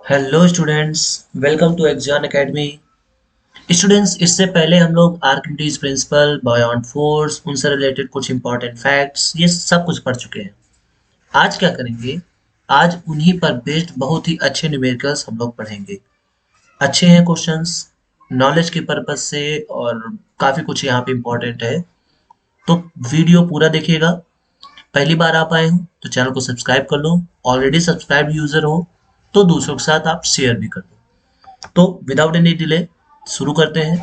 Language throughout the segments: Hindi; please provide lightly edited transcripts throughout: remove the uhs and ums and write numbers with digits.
Hello students, welcome to exam academy. Students, इससे पहले हम लोग आर्किमिडीज प्रिंसिपल, बायोन फोर्स, उनसे रिलेटेड कुछ इंपॉर्टेंट फैक्ट्स, ये सब कुछ पढ़ चुके हैं। आज क्या करेंगे? आज उन्हीं पर बेस्ड बहुत ही अच्छे न्यूमेरिकल्स हम लोग पढ़ेंगे। अच्छे हैं क्वेश्चंस, नॉलेज के पर्पज से, और काफ़ी कुछ यहाँ पे इम्पोर्टेंट है। तो वीडियो पूरा देखिएगा। पहली बार आप आए हो तो चैनल को सब्सक्राइब कर लो। ऑलरेडी सब्सक्राइब यूज़र हो तो दूसरों के साथ आप शेयर भी कर दो। तो विदाउट एनी डिले शुरू करते हैं।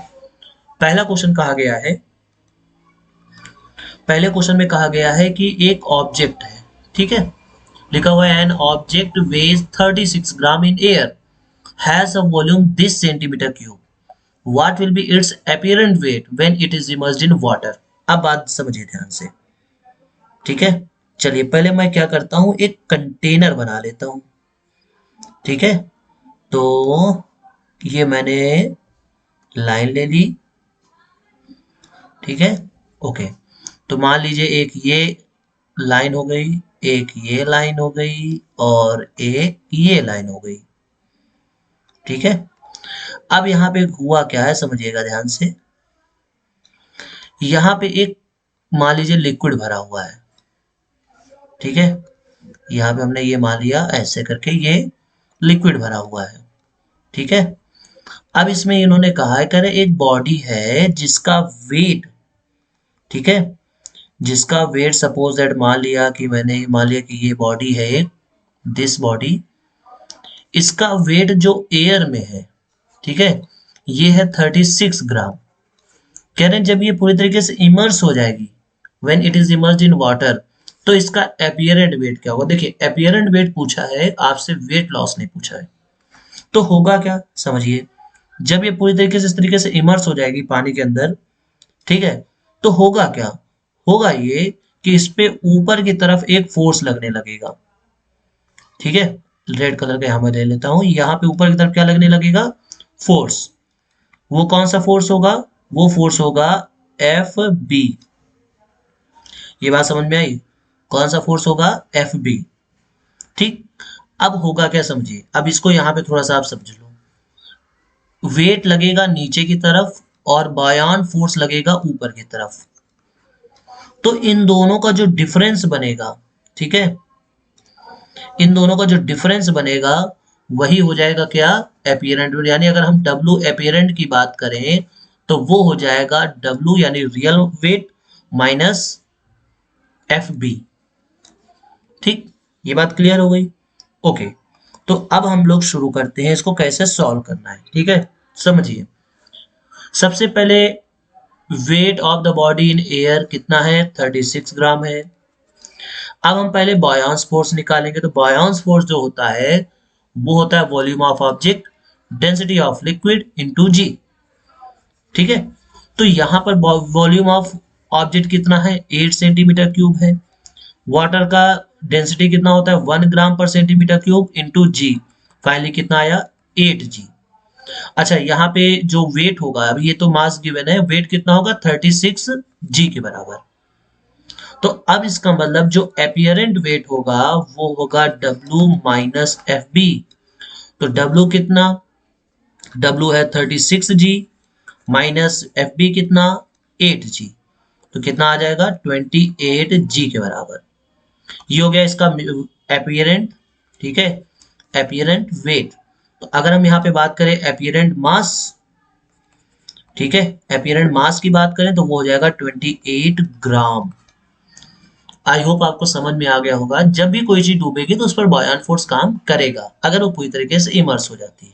पहला क्वेश्चन कहा गया है, पहले क्वेश्चन में कहा गया है कि एक ऑब्जेक्ट है, ठीक है, लिखा हुआ है an object weighs 36 gram in air, has a volume this centimetre cube, what will be its apparent weight when it is immersed in water. अब बात समझिए ध्यान से, ठीक है। चलिए पहले मैं क्या करता हूँ, एक कंटेनर बना लेता हूँ, ठीक है। तो ये मैंने लाइन ले ली, ठीक है, ओके। तो मान लीजिए एक ये लाइन हो गई, एक ये लाइन हो गई, और एक ये लाइन हो गई, ठीक है। अब यहाँ पे हुआ क्या है समझिएगा ध्यान से। यहाँ पे एक मान लीजिए लिक्विड भरा हुआ है, ठीक है। यहाँ पे हमने ये मान लिया ऐसे करके, ये लिक्विड भरा हुआ है, ठीक है। अब इसमें इन्होंने कहा है, कह रहे एक बॉडी है जिसका वेट, ठीक है, जिसका वेट सपोज दैट मान लिया कि ये बॉडी है, दिस बॉडी, इसका वेट जो एयर में है, ठीक है, ये है 36 ग्राम। कह रहे हैं जब ये पूरी तरीके से इमर्स हो जाएगी, when it is immersed in water, तो इसका एपियरेंट वेट क्या होगा। देखिए एपियरेंट वेट पूछा है आपसे, वेट लॉस नहीं पूछा है। तो होगा क्या समझिए, जब ये पूरी तरीके से इस तरीके से इमर्स हो जाएगी पानी के अंदर, ठीक है, तो होगा क्या, होगा ये कि इस पे ऊपर की तरफ एक फोर्स लगने लगेगा, ठीक है। रेड कलर का यहाँ मैं ले लेता हूँ, यहाँ पे ऊपर की तरफ क्या लगने लगेगा, फोर्स। वो कौन सा फोर्स होगा, वो फोर्स होगा एफ बी। ये बात समझ में आई, कौन सा फोर्स होगा, एफ बी, ठीक। अब होगा क्या समझिए, अब इसको यहाँ पे थोड़ा सा आप समझ लो। वेट लगेगा नीचे की तरफ और बायान फोर्स लगेगा ऊपर की तरफ, तो इन दोनों का जो डिफरेंस बनेगा, ठीक है, इन दोनों का जो डिफरेंस बनेगा वही हो जाएगा क्या, एपियरेंट वेट। यानी अगर हम डब्ल्यू एपियरेंट की बात करें तो वो हो जाएगा डब्ल्यू यानी real weight minus F B, ठीक। ये बात क्लियर हो गई, ओके। तो अब हम लोग शुरू करते हैं, इसको कैसे सॉल्व करना है, ठीक है। समझिए, सबसे पहले weight of the body in air कितना है, 36 ग्राम है। अब हम पहले बॉयंस फोर्स निकालेंगे, तो बॉयंस फोर्स जो होता है वो होता है volume of object density of liquid into g, ठीक है। तो यहाँ पर वॉल्यूम ऑफ ऑब्जेक्ट कितना है, 8 सेंटीमीटर क्यूब है। वाटर का डेंसिटी कितना होता है, 1 ग्राम पर सेंटीमीटर क्यूब इनटू जी, फाइनली कितना आया, 8 जी। अच्छा यहाँ पे जो वेट होगा, अभी ये तो मास गिवन है, वेट कितना होगा 36 जी के बराबर। तो अब इसका मतलब जो एपियरेंट वेट होगा वो होगा W माइनस एफ बी। तो W कितना, W है 36G माइनस एफ बी कितना, 8G। तो कितना आ जाएगा 28G के बराबर। ये हो गया इसका एपियरेंट, ठीक है, एपियरेंट वेट। तो अगर हम यहाँ पे बात करें एपियरेंट मास, ठीक है, एपियरेंट मास की बात करें तो वो हो जाएगा 28 ग्राम। आई होप आपको समझ में आ गया होगा, जब भी कोई चीज डूबेगी तो उस पर बॉयन फोर्स काम करेगा अगर वो पूरी तरीके से इमर्स हो जाती है,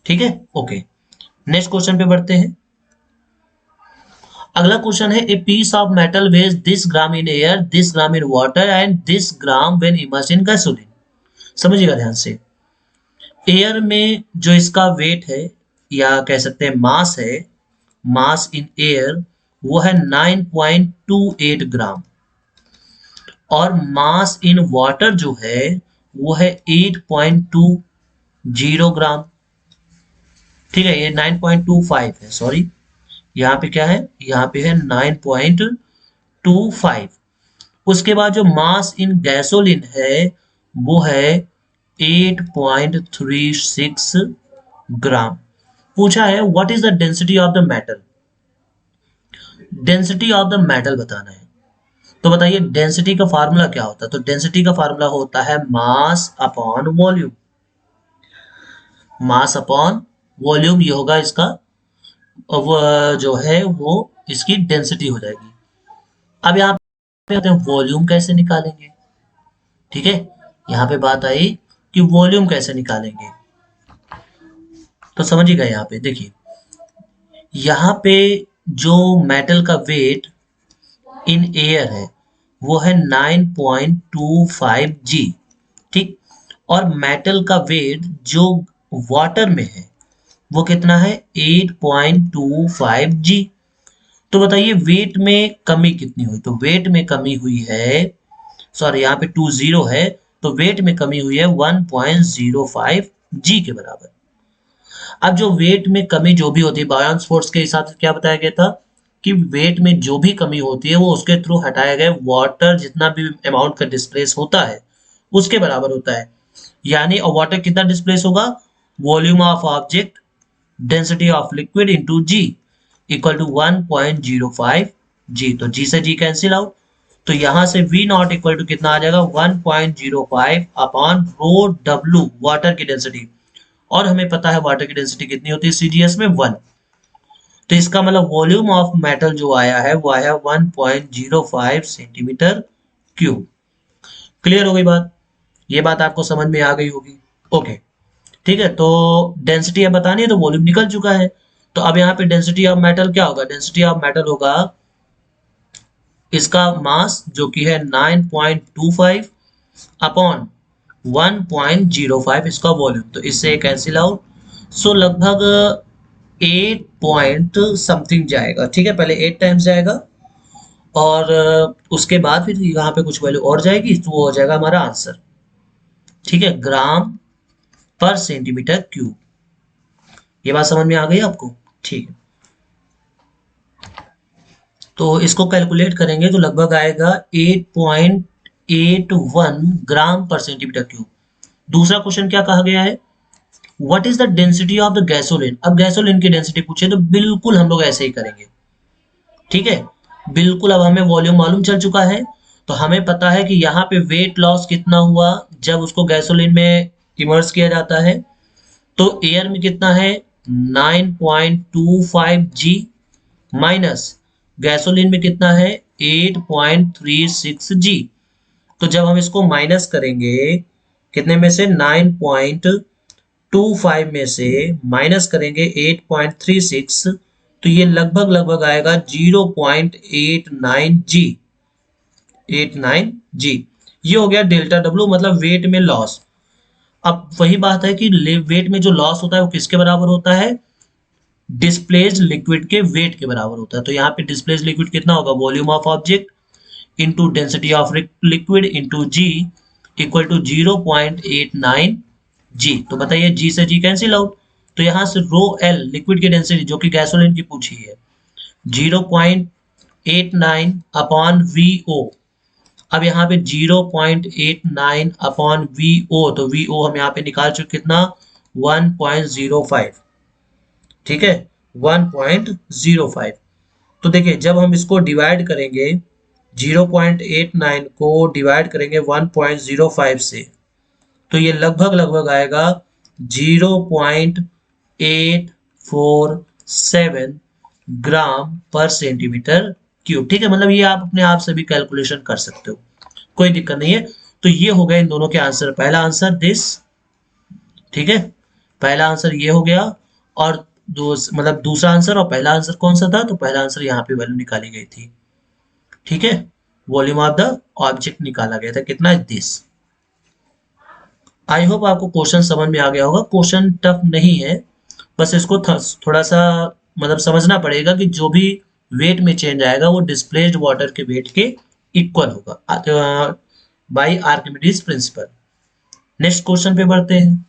ठीक है, ओके। नेक्स्ट क्वेश्चन पे बढ़ते हैं। अगला क्वेश्चन है, a piece of metal weighs this gram in air, this gram in water and this gram when immersed in gasoline. समझिएगा ध्यान से, एयर में जो इसका वेट है या कह सकते हैं मास है, मास इन एयर वो है 9.28 ग्राम, और मास इन वाटर जो है वो है 8.20 ग्राम, ठीक है। ये 9.25 है, सॉरी, यहाँ पे क्या है, यहाँ पे है 9.25। उसके बाद जो मास इन गैसोलीन है वो है 8.36 ग्राम। पूछा है what is the density of the metal, density of the metal बताना है। तो बताइए डेंसिटी का फार्मूला क्या होता है। तो डेंसिटी का फार्मूला होता है mass upon volume, mass upon volume, ये होगा इसका वो जो है वो इसकी डेंसिटी हो जाएगी। अब यहाँ पे आते हैं वॉल्यूम कैसे निकालेंगे। ठीक है, यहाँ पे बात आई कि वॉल्यूम कैसे निकालेंगे। तो समझिएगा, यहाँ पे देखिए, यहाँ पे जो मेटल का वेट इन एयर है वो है 9.25 जी। ठीक, और मेटल का वेट जो वाटर में है वो कितना है 8.25 जी। तो बताइए वेट में कमी कितनी हुई। तो वेट में कमी हुई है, सॉरी यहाँ पे 20 है, तो वेट में कमी हुई है 1.05 जी के बराबर। अब जो वेट में कमी जो भी होती है बायोन्स फोर्स के हिसाब से क्या बताया गया था कि वेट में जो भी कमी होती है वो उसके थ्रू हटाया गया वाटर जितना भी अमाउंट का डिस्प्लेस होता है उसके बराबर होता है। यानी वाटर कितना डिस्प्लेस होगा, volume of object density of liquid into g equal to 1.05 g. तो जी से जी कैंसिल आउट, तो यहां से V नॉट इक्वल टू कितना आ जाएगा 1.05 अपॉन रो डब्ल्यू वाटर की डेंसिटी, और हमें पता है वाटर की डेंसिटी कितनी होती है सीजीएस में 1। तो इसका मतलब वॉल्यूम ऑफ मेटल जो आया है वो आया 1.05 सेंटीमीटर क्यूब। क्लियर हो गई बात, ये बात आपको समझ में आ गई होगी। ओके ठीक है, तो डेंसिटी अब बतानी है तो वॉल्यूम निकल चुका है। तो अब यहाँ पे डेंसिटी ऑफ मेटल क्या होगा, डेंसिटी ऑफ मेटल होगा इसका मास जो कि है 9.25 अपॉन 1.05 इसका वॉल्यूम, तो इससे कैंसिल आउट। सो लगभग 8 पॉइंट समथिंग जाएगा। ठीक है, पहले 8 टाइम्स जाएगा और उसके बाद फिर यहाँ पे कुछ वैल्यू और जाएगी, तो वो हो जाएगा हमारा आंसर। ठीक है, ग्राम पर सेंटीमीटर क्यूब। ये बात समझ में आ गई आपको। ठीक है, तो इसको कैलकुलेट करेंगे तो लगभग आएगा 8.81 ग्राम पर सेंटीमीटर क्यूब। दूसरा क्वेश्चन क्या कहा गया है, what is the density of the gasoline. अब गैसोलीन की डेंसिटी पूछे तो बिल्कुल हम लोग ऐसे ही करेंगे। ठीक है, बिल्कुल अब हमें वॉल्यूम मालूम चल चुका है, तो हमें पता है कि यहाँ पे वेट लॉस कितना हुआ जब उसको गैसोलीन में इमर्स किया जाता है। तो एयर में कितना है 9.25 जी माइनस गैसोलीन में कितना है 8.36 जी। तो जब हम इसको माइनस करेंगे कितने में से 9.25 में से माइनस करेंगे 8.36, तो ये लगभग लगभग आएगा 0.89 जी, 89 जी। ये हो गया डेल्टा डब्ल्यू मतलब वेट में लॉस। अब वही बात है कि वेट में जो लॉस होता है वो किसके बराबर होता है, डिस्प्लेस्ड लिक्विड के वेट के बराबर होता है। तो यहाँ पे डिस्प्लेस्ड लिक्विड कितना होगा, volume of object into density of liquid into g equal to 0.89 g. तो बताइए जी से जी कैंसिल आउट, तो यहाँ से रो एल लिक्विड की डेंसिटी जो कि गैसोलीन की पूछी है 0.89 अपॉन वी ओ। अब यहाँ पे 0.89 अपॉन वी ओ, तो वी ओ हम यहाँ पे निकाल चुके कितना 1.05। ठीक है 1.05। तो देखिए जब हम इसको डिवाइड करेंगे 0.89 को डिवाइड करेंगे 1.05 से, तो ये लगभग लगभग आएगा 0.847 ग्राम पर सेंटीमीटर क्यूब। ठीक है, मतलब ये आप अपने आप से भी कैलकुलेशन कर सकते हो, कोई दिक्कत नहीं है। तो ये हो गया इन दोनों के आंसर, पहला आंसर दिस, ठीक है, पहला आंसर ये हो गया, और मतलब दूसरा आंसर और पहला आंसर कौन सा था, तो पहला आंसर यहाँ पे वैल्यू निकाली गई थी। ठीक है, वॉल्यूम ऑफ द ऑब्जेक्ट निकाला गया था कितना, दिस। आई होप आपको क्वेश्चन समझ में आ गया होगा, क्वेश्चन टफ नहीं है, बस इसको थोड़ा सा मतलब समझना पड़ेगा कि जो भी वेट में चेंज आएगा वो डिस्प्लेस्ड वाटर के वेट के इक्वल होगा by Archimedes principle. Next question पे बढ़ते हैं।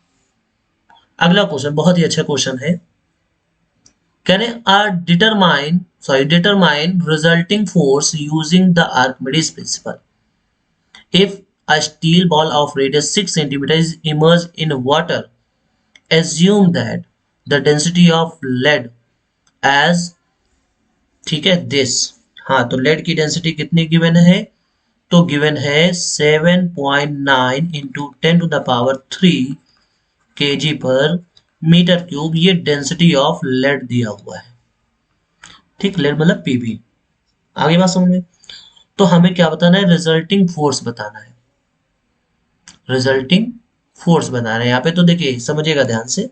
अगला क्वेश्चन बहुत ही अच्छा क्वेश्चन है, can determine resulting force using the Archimedes principle if A steel ball of radius 6 cm is immersed in water. Assume that the density of lead as, ठीक है, this, हाँ तो lead की डेंसिटी कितनी गिवन है, तो गिवन है 7.9 इंटू 10⁻³ kg पर मीटर क्यूब। ये डेंसिटी ऑफ लेड दिया हुआ है, ठीक, लेड मतलब पीबी। आगे बात समझ में। तो हमें क्या बताना है, रिजल्टिंग फोर्स बताना है, रिजल्टिंग फोर्स बताना है। यहाँ पे तो देखिए समझिएगा ध्यान से,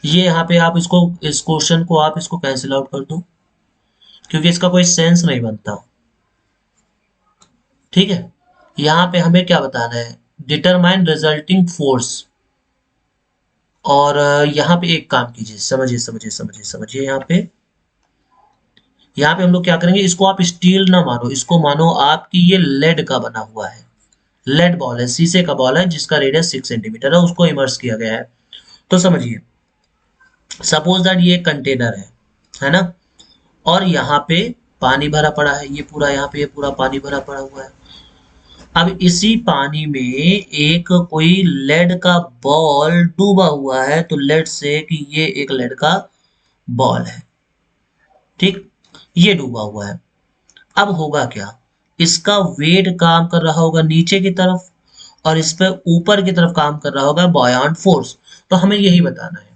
ये यहाँ पे आप इसको, इस क्वेश्चन को आप इसको कैंसिल आउट कर दो, क्योंकि इसका कोई सेंस नहीं बनता, ठीक है। यहाँ पे हमें क्या बताना है, डिटरमाइन रिजल्टिंग फोर्स। और यहाँ पे एक काम कीजिए, समझिए समझिए समझिए समझिए, यहाँ पे हम लोग क्या करेंगे, इसको आप स्टील ना मानो, इसको मानो आपकी ये लेड का बना हुआ है, लेड बॉल है, शीशे का बॉल है जिसका रेडियस 6 सेंटीमीटर है, उसको इमर्स किया गया है। तो समझिए, सपोज दैट ये कंटेनर है ना, और यहाँ पे पानी भरा पड़ा है, ये पूरा यहाँ पे ये पूरा पानी भरा पड़ा हुआ है। अब इसी पानी में एक कोई लेड का बॉल डूबा हुआ है, तो लेट से कि ये एक लेड का बॉल है, ठीक, ये डूबा हुआ है। अब होगा क्या, इसका वेट काम कर रहा होगा नीचे की तरफ, और इस पे ऊपर की तरफ काम कर रहा होगा बॉयंट फोर्स। तो हमें यही बताना है,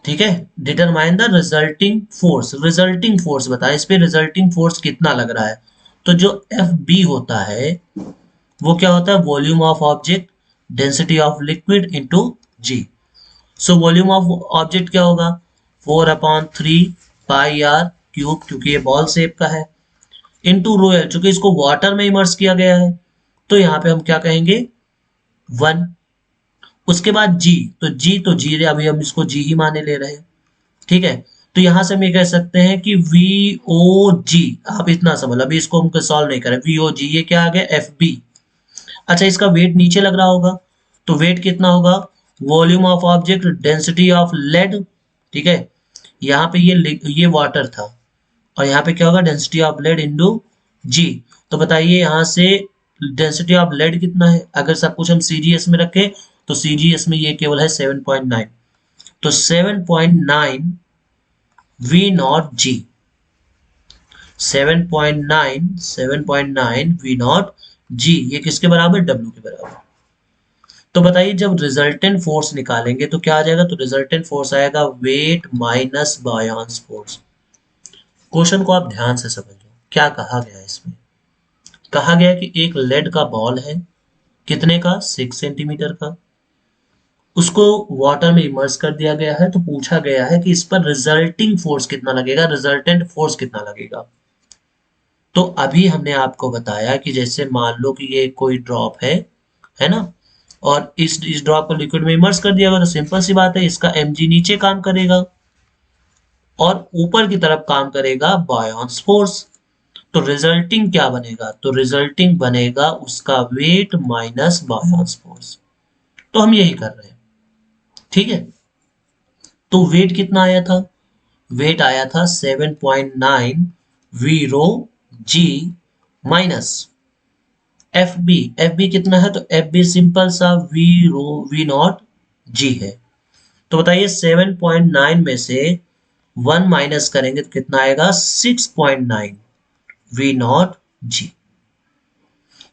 ठीक है। Determine the resulting force, resulting force बताए, इस पे रिजल्टिंग फोर्स कितना लग रहा है। तो जो एफ बी होता है वो क्या होता है, volume of object density of liquid into g. So volume of object क्या होगा, 4/3πr³ क्योंकि ये बॉल शेप का है, इंटू रो एल चूंकि इसको वाटर में इमर्स किया गया है, तो यहाँ पे हम क्या कहेंगे 1। उसके बाद जी, तो जी अभी हम इसको जी ही माने ले रहे हैं, ठीक है। तो यहां से हम ये कह सकते हैं कि वी ओ जी, आप इतना समझ, अभी इसको हम सॉल्व नहीं करें, वी ओ जी, ये क्या आ गया एफ बी। अच्छा, इसका वेट नीचे लग रहा होगा, तो वेट कितना होगा, volume of object density of lead, ठीक है। यहाँ पे ये वाटर था, और यहाँ पे क्या होगा, डेंसिटी ऑफ लेड इंटू जी। तो बताइए यहाँ से डेंसिटी ऑफ लेड कितना है, अगर सब कुछ हम सीजीएस में रखें तो सीजीएस में ये केवल है 7.9, तो 7.9 V not g, 7.9 V not g, ये किसके बराबर, डब्ल्यू के बराबर। तो बताइए जब रिजल्टेंट फोर्स निकालेंगे तो क्या आ जाएगा, तो रिजल्टेंट फोर्स आएगा वेट माइनस बायोंस फोर्स। क्वेश्चन को आप ध्यान से समझो, क्या कहा गया है इसमें, कहा गया कि एक लेड का बॉल है, कितने का, 6 सेंटीमीटर का, उसको वाटर में इमर्स कर दिया गया है। तो पूछा गया है कि इस पर रिजल्टिंग फोर्स कितना लगेगा, रिजल्टेंट फोर्स कितना लगेगा। तो अभी हमने आपको बताया कि जैसे मान लो कि ये कोई ड्रॉप है ना, और इस ड्रॉप को लिक्विड में इमर्स कर दिया गया, तो सिंपल सी बात है, इसका mg नीचे काम करेगा और ऊपर की तरफ काम करेगा बायोंस फोर्स। तो रिजल्टिंग क्या बनेगा, तो रिजल्टिंग बनेगा उसका वेट माइनस बायोंस फोर्स। तो हम यही कर रहे हैं, ठीक है। तो वेट कितना आया था, वेट आया था 7.9 V rho g minus F B, F B कितना है, तो एफ बी सिंपल सा वी नॉट जी है। तो बताइए 7.9 में से 1 माइनस करेंगे तो कितना आएगा, 6.9 वी नॉट जी।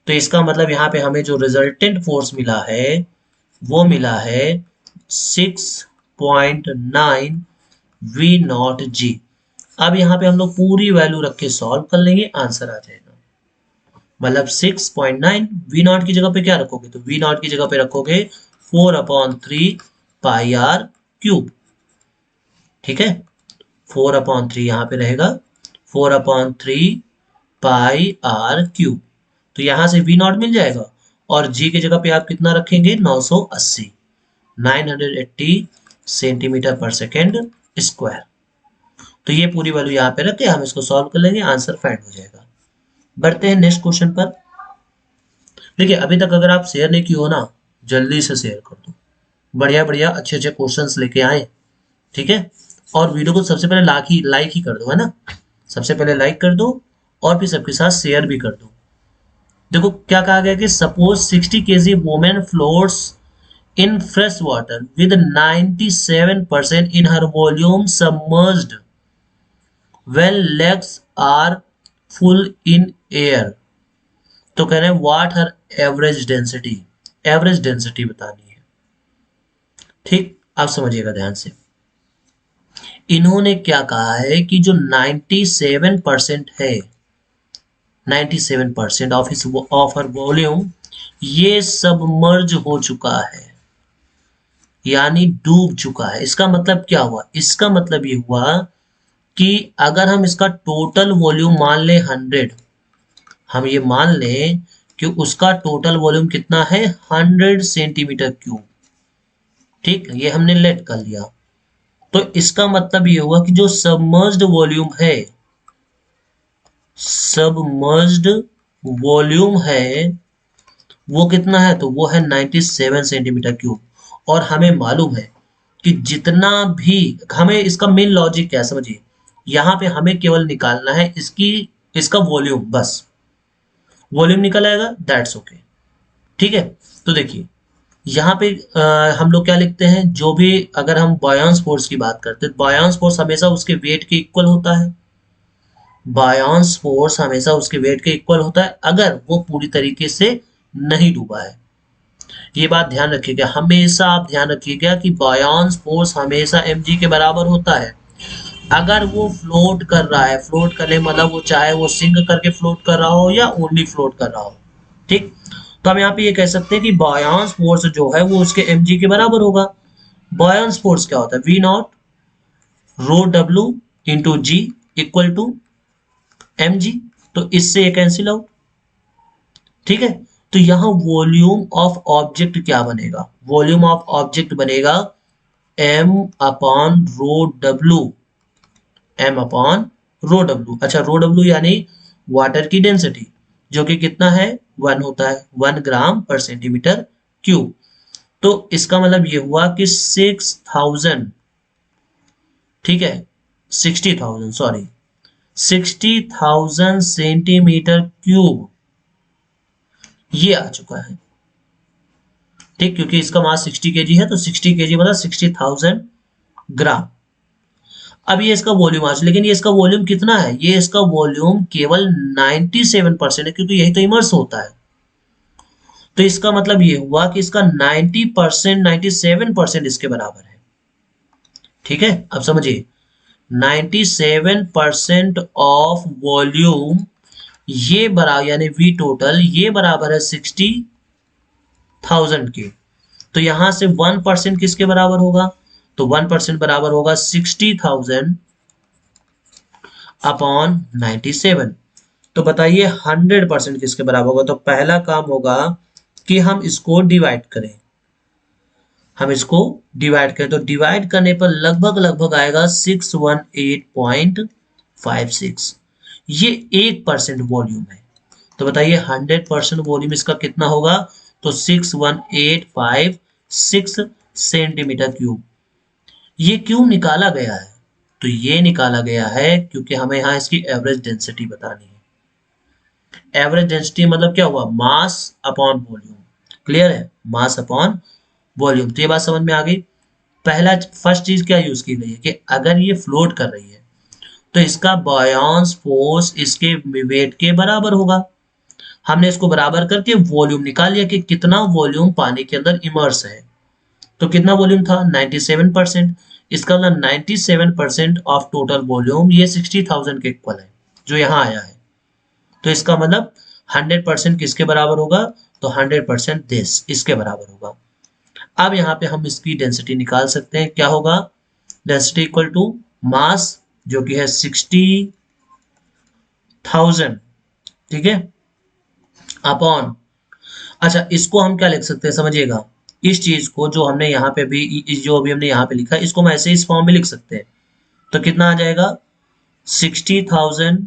तो इसका मतलब यहाँ पे हमें जो रिजल्टेंट फोर्स मिला है वो मिला है 6.9 वी नॉट जी। अब यहाँ पे हम लोग पूरी वैल्यू रख के सॉल्व कर लेंगे, आंसर आ जाएगा। मतलब 6.9 वी नॉट की जगह पे क्या रखोगे, तो वी नॉट की जगह पे रखोगे 4/3πr³, ठीक है। 4/3 यहाँ पे रहेगा 4/3πr³। तो यहाँ से वी नॉट मिल जाएगा, और जी की जगह पे आप कितना रखेंगे, 980, 980 सेंटीमीटर पर सेकेंड स्क्वायर। तो ये पूरी वैल्यू यहाँ पे रख के हम इसको सॉल्व कर लेंगे, आंसर फाइंड हो जाएगा। बढ़ते हैं नेक्स्ट क्वेश्चन पर। देखिए अभी तक अगर आप शेयर नहीं किए हो ना, जल्दी से शेयर कर दो, बढ़िया बढ़िया अच्छे अच्छे क्वेश्चंस लेके आए, ठीक है। और वीडियो को सबसे पहले लाइक ही कर दो, है ना, सबसे पहले लाइक कर दो, और फिर सबके साथ शेयर भी कर दो। देखो क्या कहा गया कि suppose 60 kg women floats in fresh water with 97% in her volume submerged when legs are full in air। तो कह रहे हैं व्हाट हर एवरेज डेंसिटी बतानी है। ठीक, आप समझिएगा ध्यान से। इन्होंने क्या कहा है कि जो 97% है, 97% ऑफ हर वॉल्यूम ये सबमर्ज हो चुका है, यानी डूब चुका है। इसका मतलब क्या हुआ? इसका मतलब ये हुआ कि अगर हम इसका टोटल वॉल्यूम मान लें 100, हम ये मान लें कि उसका टोटल वॉल्यूम कितना है 100 सेंटीमीटर क्यूब। ठीक, ये हमने लेट कर लिया। तो इसका मतलब ये हुआ कि जो सबमर्ज्ड वॉल्यूम है, सबमर्ज्ड वॉल्यूम है वो कितना है? तो वो है 97 सेंटीमीटर क्यूब। और हमें मालूम है कि जितना भी, हमें इसका मेन लॉजिक क्या है समझिए, यहाँ पे हमें केवल निकालना है इसका वॉल्यूम, बस वॉल्यूम निकल आएगा, दैट्स ओके। ठीक है, तो देखिए यहाँ पे हम लोग क्या लिखते हैं, जो भी अगर हम बायोंस फोर्स की बात करते हैं, बायोंस फोर्स हमेशा उसके वेट के इक्वल होता है। बायोंस फोर्स हमेशा उसके वेट के इक्वल होता है अगर वो पूरी तरीके से नहीं डूबा है। ये बात ध्यान रखिएगा, हमेशा आप ध्यान रखिएगा कि बायोंस फोर्स हमेशा mg के बराबर होता है अगर वो फ्लोट कर रहा है। फ्लोट करने मतलब वो चाहे वो सिंक करके फ्लोट कर रहा हो या ओनली फ्लोट कर रहा हो। ठीक, तो हम यहाँ पे ये कह सकते हैं कि बायोंस फोर्स जो है वो उसके mg के बराबर होगा। बायोंस फोर्स क्या होता है? V nought rho W into g equal to mg। तो इससे ये कैंसिल आउट। ठीक है, तो यहाँ वॉल्यूम ऑफ ऑब्जेक्ट क्या बनेगा? वॉल्यूम ऑफ ऑब्जेक्ट बनेगा m upon rho W, m upon rho W. अच्छा, रो डब्ल्यू यानी वाटर की डेंसिटी, जो कि कितना है 1 होता है, 1 ग्राम पर सेंटीमीटर क्यूब। तो इसका मतलब ये हुआ कि 6000, ठीक है 60,000, सॉरी 60,000 सेंटीमीटर क्यूब ये आ चुका है। ठीक, क्योंकि इसका मास 60 केजी है तो 60 केजी मतलब 60,000 ग्राम। अब ये इसका वॉल्यूम आ, लेकिन ये इसका वॉल्यूम कितना है? ये इसका वॉल्यूम केवल 97% है, क्योंकि यही तो इमर्स होता है। तो इसका मतलब ये हुआ कि इसका 90%, 97% इसके बराबर है। ठीक है, अब समझिए 97% ऑफ वॉल्यूम ये बराबर, यानी वी टोटल ये बराबर है 60,000 के। तो यहां से 1% किसके बराबर होगा? तो 1% बराबर होगा 60,000 अपॉन 97। तो बताइए 100% किसके बराबर होगा? तो पहला काम होगा कि हम इसको डिवाइड करें। हम इसको डिवाइड करें तो डिवाइड करने पर लगभग लगभग आएगा 618.56। ये 1% वॉल्यूम है। तो बताइए 100% वॉल्यूम इसका कितना होगा? तो 61856 सेंटीमीटर क्यूब। ये क्यों निकाला गया है? तो ये निकाला गया है क्योंकि हमें यहाँ इसकी एवरेज डेंसिटी बतानी है। एवरेज डेंसिटी मतलब क्या हुआ? Mass upon volume. क्लियर है? Mass upon volume. तो ये बात समझ में आ गई। फर्स्ट चीज क्या यूज की गई है कि अगर ये फ्लोट कर रही है तो इसका बायोंस फोर्स इसके वेट के बराबर होगा। हमने इसको बराबर करके वॉल्यूम निकाल लिया कि कितना वॉल्यूम पानी के अंदर इमर्स है। तो कितना वॉल्यूम था? 97%। इसका मतलब 97% ऑफ टोटल वॉल्यूम ये 60,000 के इक्वल है जो यहाँ आया है। तो इसका मतलब 100% किसके बराबर होगा? तो 100% दिस इसके बराबर होगा। अब यहाँ पे हम इसकी डेंसिटी निकाल सकते हैं। क्या होगा? डेंसिटी इक्वल टू मास जो कि है 60,000, ठीक है, अपॉन, अच्छा इसको हम क्या लिख सकते हैं समझिएगा, इस चीज को जो हमने यहाँ पे भी जो अभी हमने यहाँ पे लिखा है इसको हम ऐसे इस फॉर्म में लिख सकते हैं। तो कितना आ जाएगा? 60,000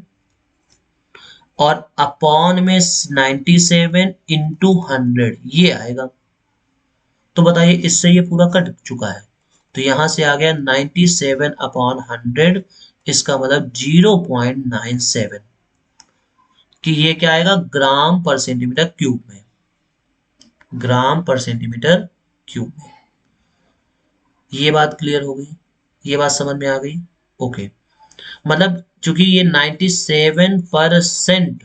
और अपॉन में 97 इंटू 100 ये आएगा। तो बताइए इससे ये पूरा कट चुका है। तो यहां से आ गया 97 अपॉन 100, इसका मतलब 0.97। कि ये क्या आएगा ग्राम पर सेंटीमीटर क्यूब में, ग्राम पर सेंटीमीटर क्यूब में। ये बात क्लियर हो गई, ये बात समझ में आ गई। ओके, मतलब चूंकि ये 97%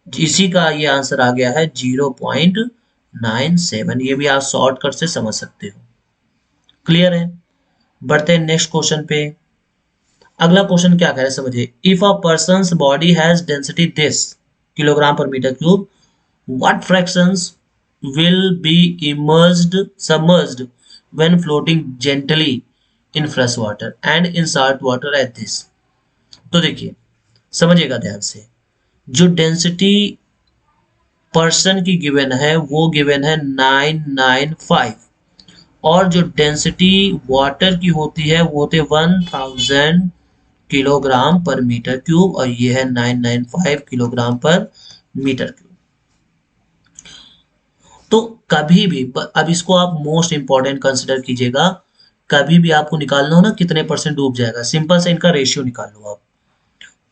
इसी का ये आंसर आ गया है 0.97। ये भी आप शॉर्टकट से समझ सकते हो। क्लियर है? बढ़ते हैं नेक्स्ट क्वेश्चन पे। अगला क्वेश्चन क्या कह रहा है समझिए। If a person's body has density this kilogram per metre cube, what fractions will be immersed submerged when floating gently in fresh water and in salt water at this। तो देखिए समझिएगा ध्यान से, जो डेंसिटी पर्सन की गिवन है वो गिवन है 995, और जो डेंसिटी वाटर की होती है वो होते 1000 किलोग्राम पर मीटर क्यूब, और ये है 995 किलोग्राम पर मीटर क्यूब। तो कभी भी, अब इसको आप मोस्ट इंपॉर्टेंट कंसिडर कीजिएगा, कभी भी आपको निकालना हो ना कितने परसेंट डूब जाएगा, सिंपल से इनका रेशियो निकाल लो आप।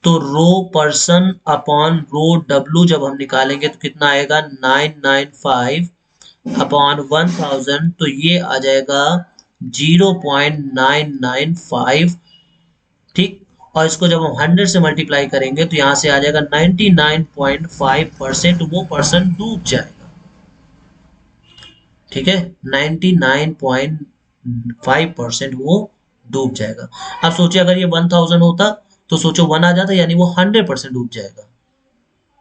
तो रो पर्सन अपॉन रो डब्ल्यू जब हम निकालेंगे तो कितना आएगा 995 अपॉन 1000, तो ये आ जाएगा 0.995। ठीक, और इसको जब हम 100 से मल्टीप्लाई करेंगे तो यहां से आ जाएगा 99.5% वो पर्सन डूब जाएगा। ठीक है, 99.5% वो डूब जाएगा। अब सोचिए अगर ये 1000 होता तो सोचो 1 आ जाता, यानी वो 100% डूब जाएगा।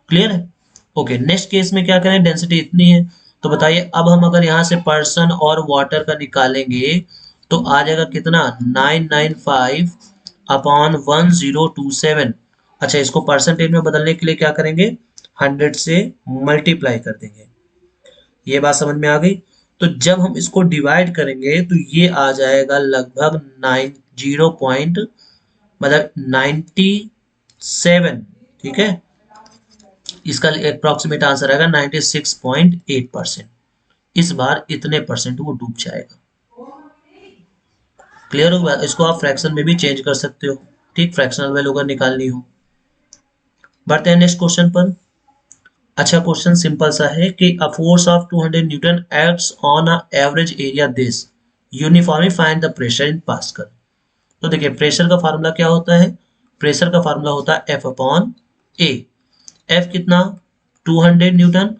क्लियर है? ओके, नेक्स्ट केस में क्या करें, डेंसिटी इतनी है, तो बताइए अब हम अगर यहाँ से पर्सन और वाटर का निकालेंगे तो आ जाएगा कितना 995 अपॉन 1027। अच्छा, इसको परसेंटेज में बदलने के लिए क्या करेंगे, 100 से मल्टीप्लाई कर देंगे। ये बात समझ में आ गई? तो जब हम इसको डिवाइड करेंगे तो ये आ जाएगा लगभग 97। ठीक है, इसका अप्रोक्सीमेट आंसर आएगा 96.8%। इस बार इतने परसेंट वो डूब जाएगा। क्लियर होगा? इसको आप फ्रैक्शन में भी चेंज कर सकते हो। ठीक, फ्रैक्शनल वैल्यू अगर निकालनी हो। बढ़ते हैं नेक्स्ट क्वेश्चन पर। अच्छा, क्वेश्चन सिंपल सा है कि a force of 200 Newton acts on a average area this uniformly find the pressure in pascal. तो देखिए प्रेशर का फार्मूला क्या होता है, प्रेशर का फार्मूला होता है F अपॉन ए। एफ कितना 200 न्यूटन,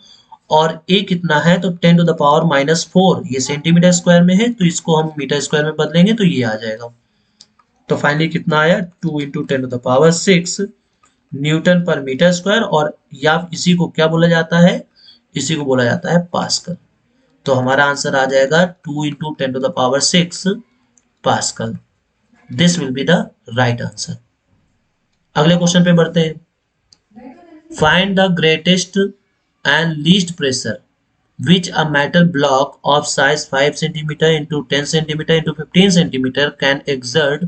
और ए कितना है तो 10 टू द पावर -4, ये सेंटीमीटर स्क्वायर में है तो इसको हम मीटर स्क्वायर में बदलेंगे तो ये आ जाएगा। तो फाइनली कितना आया 2 into 10 to the power 6 newton per metre square, और या इसी को क्या बोला जाता है, इसी को बोला जाता है पास्कल। तो हमारा आंसर आ जाएगा 2 into 10 to the power 6 pascal. This will be the right answer. अगले क्वेश्चन पे बढ़ते हैं। Find the greatest and least pressure which a metal block of size 5 centimeter into 10 centimeter into 15 centimeter can exert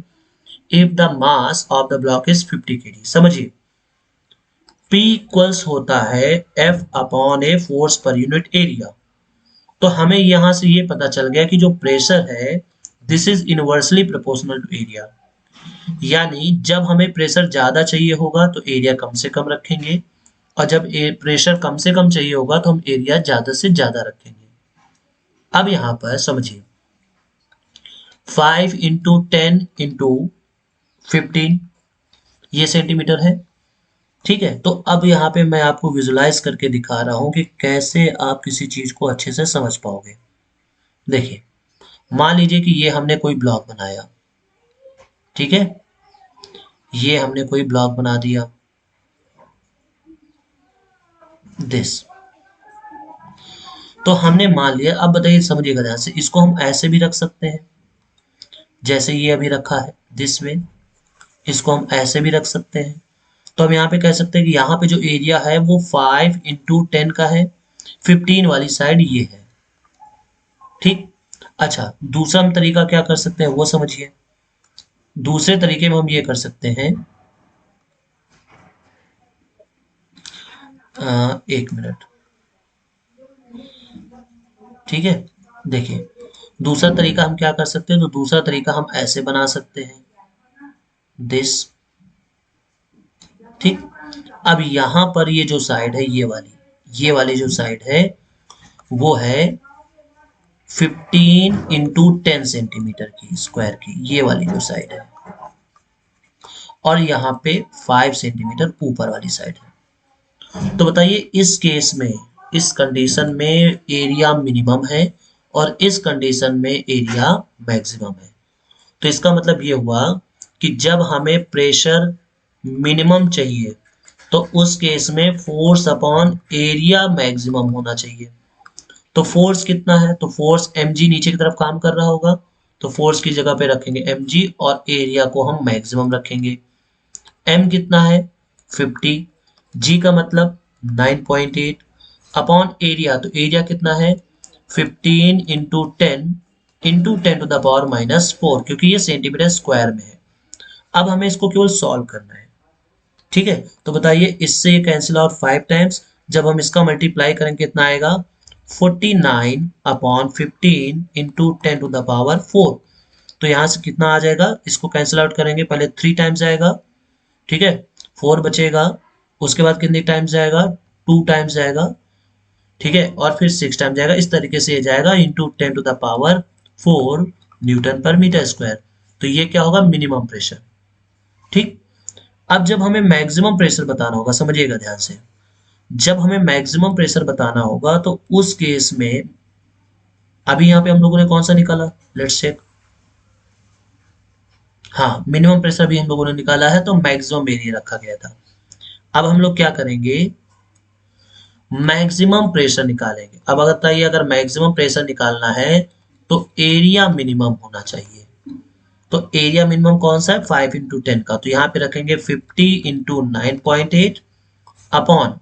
if the mass of the block is 50 kg। समझिए, P इक्वल्स होता है F upon a force per unit area. तो हमें यहां से ये पता चल गया कि जो प्रेशर है this is inversely proportional to area, यानी जब हमें प्रेशर ज्यादा चाहिए होगा तो एरिया कम से कम रखेंगे, और जब प्रेशर कम से कम चाहिए होगा तो हम एरिया ज्यादा से ज्यादा रखेंगे। अब यहां पर समझिए 5 इंटू 10 इंटू 15 ये सेंटीमीटर है। ठीक है, तो अब यहाँ पे मैं आपको विजुलाइज करके दिखा रहा हूं कि कैसे आप किसी चीज को अच्छे से समझ पाओगे। देखिए, मान लीजिए कि ये हमने कोई ब्लॉक बनाया। ठीक है, ये हमने कोई ब्लॉक बना दिया दिस, तो हमने मान लिया। अब बताइए, समझिएगा ध्यान से, इसको हम ऐसे भी रख सकते हैं जैसे ये अभी रखा है दिस वे, इसको हम ऐसे भी रख सकते हैं। तो हम यहाँ पे कह सकते हैं कि यहाँ पे जो एरिया है वो 5 इंटू 10 का है, 15 वाली साइड ये है। ठीक, अच्छा दूसरा हम तरीका क्या कर सकते हैं वो समझिए। दूसरे तरीके में हम ये कर सकते हैं, एक मिनट। ठीक है, देखिए दूसरा तरीका हम क्या कर सकते हैं, तो दूसरा तरीका हम ऐसे बना सकते हैं दिस। ठीक, अब यहाँ पर ये जो साइड है ये वाली जो साइड है वो है 15 इंटू 10 सेंटीमीटर की स्क्वायर की, ये वाली जो साइड है, और यहाँ पे 5 सेंटीमीटर ऊपर वाली साइड है। तो बताइए इस केस में, इस कंडीशन में एरिया मिनिमम है और इस कंडीशन में एरिया मैक्सिमम है। तो इसका मतलब ये हुआ कि जब हमें प्रेशर मिनिमम चाहिए तो उस केस में फोर्स अपॉन एरिया मैक्सिमम होना चाहिए। तो फोर्स कितना है, तो फोर्स mg नीचे की तरफ काम कर रहा होगा, तो फोर्स की जगह पे रखेंगे mg और एरिया को हम मैक्सिमम रखेंगे। m कितना है 50, g का मतलब 9.8 अपॉन एरिया, तो एरिया कितना है 15 इंटू 10 टू द पावर -4, क्योंकि ये सेंटीमीटर स्क्वायर में है। अब हमें इसको केवल सॉल्व करना है, ठीक है। तो बताइए इससे ये कैंसिल आउट 5 टाइम्स, जब हम इसका मल्टीप्लाई करेंगे कितना आएगा 49 upon 15 into 10 to the power 4। तो यहाँ से कितना आ जाएगा, इसको कैंसिल आउट करेंगे, पहले 3 टाइम्स आएगा, ठीक है, 4 बचेगा, उसके बाद कितने टाइम्स जाएगा 2 टाइम्स जाएगा, ठीक है, और फिर 6 टाइम जाएगा। इस तरीके से ये जाएगा into 10 to the power 4 newton per metre square. तो ये क्या होगा मिनिमम प्रेशर, ठीक। अब जब हमें मैक्सिमम प्रेशर बताना होगा, समझिएगा ध्यान से, जब हमें मैक्सिमम प्रेशर बताना होगा तो उस केस में अभी यहाँ पे हम लोगों ने कौन सा निकाला, लेट्स चेक। हाँ, मिनिमम प्रेशर भी हम लोगों ने निकाला है, तो मैक्सिमम एरिया रखा गया था। अब हम लोग क्या करेंगे, मैक्सिमम प्रेशर निकालेंगे। अब अगर बताइए अगर मैक्सिमम प्रेशर निकालना है तो एरिया मिनिमम होना चाहिए। तो एरिया मिनिमम कौन सा है 5 इंटू 10 का, तो यहाँ पे रखेंगे 50 into 9.8 upon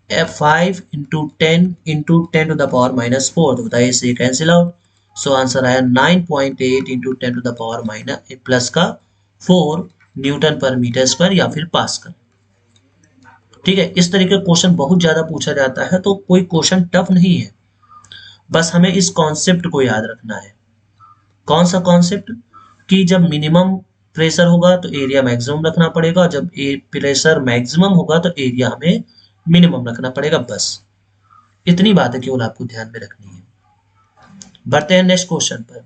5 into 10 to the power -4। तो बताइए इससे कैंसिल आउट, सो आंसर आया 9.8 into 10 to the power minus plus का 4 न्यूटन पर मीटर स्क्वायर या फिर पास्कल, ठीक है। इस तरीके का क्वेश्चन बहुत ज्यादा पूछा जाता है, तो कोई क्वेश्चन टफ नहीं है, बस हमें इस कॉन्सेप्ट को याद रखना है। कौन सा कॉन्सेप्ट, कि जब मिनिमम प्रेशर होगा तो एरिया मैक्सिमम रखना पड़ेगा, जब प्रेशर मैक्सिमम होगा तो एरिया हमें मिनिमम रखना पड़ेगा, बस इतनी बात है केवल आपको ध्यान में रखनी है। बढ़ते हैं नेक्स्ट क्वेश्चन पर।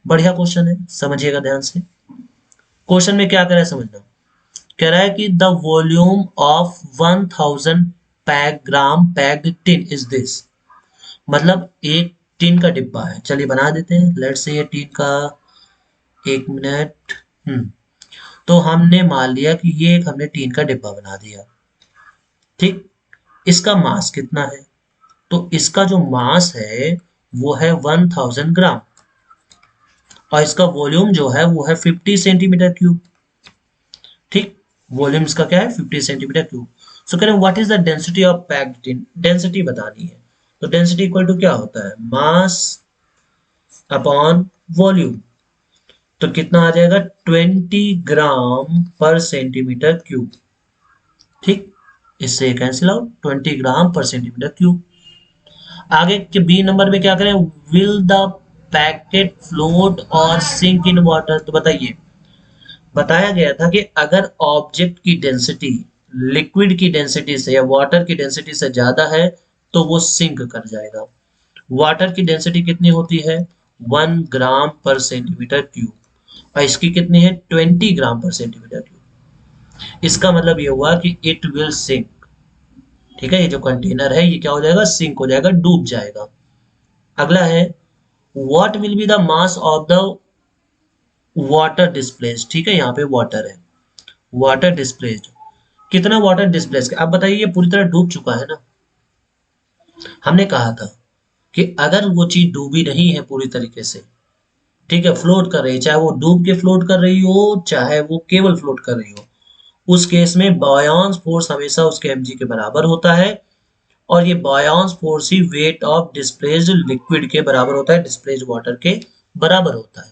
बढ़िया क्वेश्चन है, समझिएगा ध्यान से। क्वेश्चन में क्या कह रहा है समझना, कह रहा है कि the volume of 1000 gram packed tin is this. मतलब एक टिन का डिब्बा है, चलिए बना देते हैं, लेट्स से ये टिन का, एक मिनट, तो हमने मान लिया कि ये एक हमने टिन का डिब्बा बना दिया, ठीक। इसका मास कितना है, तो इसका जो मास है वो है 1000 ग्राम और इसका वॉल्यूम जो है वो है 50 सेंटीमीटर क्यूब, ठीक। वॉल्यूम इसका क्या है 50 सेंटीमीटर क्यूब। सो कह रहे हैं what is the density of packed tin, density बतानी है। तो डेंसिटी इक्वल टू क्या होता है, मास अपॉन वॉल्यूम। तो कितना आ जाएगा 20 ग्राम पर सेंटीमीटर क्यूब, ठीक। इससे कैंसिल आउट 20 ग्राम पर सेंटीमीटर क्यूब। आगे के बी नंबर में क्या करें, विल द पैकेट फ्लोट और सिंक इन वाटर। तो बताइए, बताया गया था कि अगर ऑब्जेक्ट की डेंसिटी लिक्विड की डेंसिटी से या वाटर की डेंसिटी से ज्यादा है तो वो सिंक कर जाएगा। वाटर की डेंसिटी कितनी होती है 1 ग्राम पर सेंटीमीटर क्यूब और इसकी कितनी है 20 ग्राम पर सेंटीमीटर क्यूब। इसका मतलब ये हुआ कि इट विल सिंक, ठीक है। ये जो कंटेनर है ये क्या हो जाएगा, सिंक हो जाएगा, डूब जाएगा। अगला है what will be the mass of the water displaced, ठीक है, यहाँ पे वाटर है, वाटर डिस्प्लेस्ड, कितना वाटर डिस्प्लेस। अब बताइए ये पूरी तरह डूब चुका है ना, हमने कहा था कि अगर वो चीज डूबी नहीं है पूरी तरीके से, ठीक है, फ्लोट कर रही है, चाहे वो डूब के फ्लोट कर रही हो चाहे वो केवल फ्लोट कर रही हो, उस केस में बायोन्स फोर्स हमेशा उसके mg के बराबर होता है और ये बायोन्स फोर्स ही वेट ऑफ डिस्प्लेस्ड लिक्विड के बराबर होता है, डिस्प्लेस्ड वाटर के बराबर होता है।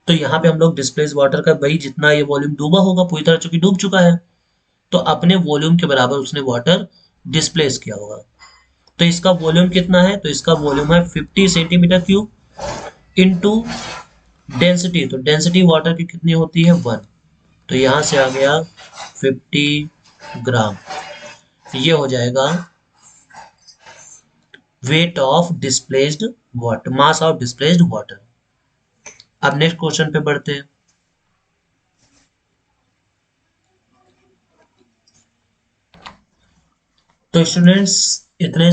तो यहाँ पे हम लोग डिस्प्लेस वाटर का भाई जितना ये वॉल्यूम डूबा होगा पूरी तरह चूंकि डूब चुका है तो अपने वॉल्यूम के बराबर उसने वाटर डिस्प्लेस किया होगा। तो इसका वॉल्यूम कितना है, तो इसका वॉल्यूम है 50 सेंटीमीटर क्यूब इनटू डेंसिटी, तो डेंसिटी वाटर की कितनी होती है 1, तो यहाँ से आ गया 50 ग्राम। ये हो जाएगा wait of displaced water, mass of displaced water. अब नेक्स्ट क्वेश्चन पे बढ़ते हैं। तो स्टूडेंट्स, इतने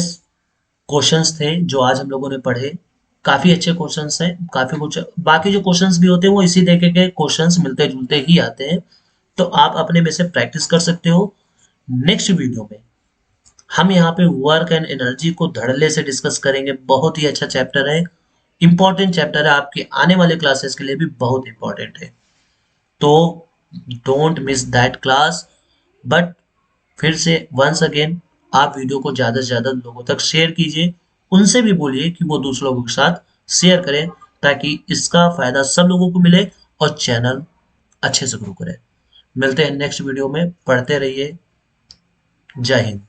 क्वेश्चंस थे जो आज हम लोगों ने पढ़े। काफी अच्छे क्वेश्चंस हैं, काफी कुछ बाकी जो क्वेश्चंस भी होते हैं वो इसी तरीके के क्वेश्चंस मिलते जुलते ही आते हैं। तो आप अपने में से प्रैक्टिस कर सकते हो। नेक्स्ट वीडियो में हम यहाँ पे वर्क एंड एनर्जी को धड़ल्ले से डिस्कस करेंगे। बहुत ही अच्छा चैप्टर है, इंपॉर्टेंट चैप्टर है, आपके आने वाले क्लासेस के लिए भी बहुत इंपॉर्टेंट है। तो don't miss that class. But फिर से वंस अगेन, आप वीडियो को ज़्यादा से ज़्यादा लोगों तक शेयर कीजिए। उनसे भी बोलिए कि वो दूसरे लोगों के साथ शेयर करें, ताकि इसका फ़ायदा सब लोगों को मिले और चैनल अच्छे से ग्रो करे। मिलते हैं नेक्स्ट वीडियो में, पढ़ते रहिए। जय हिंद।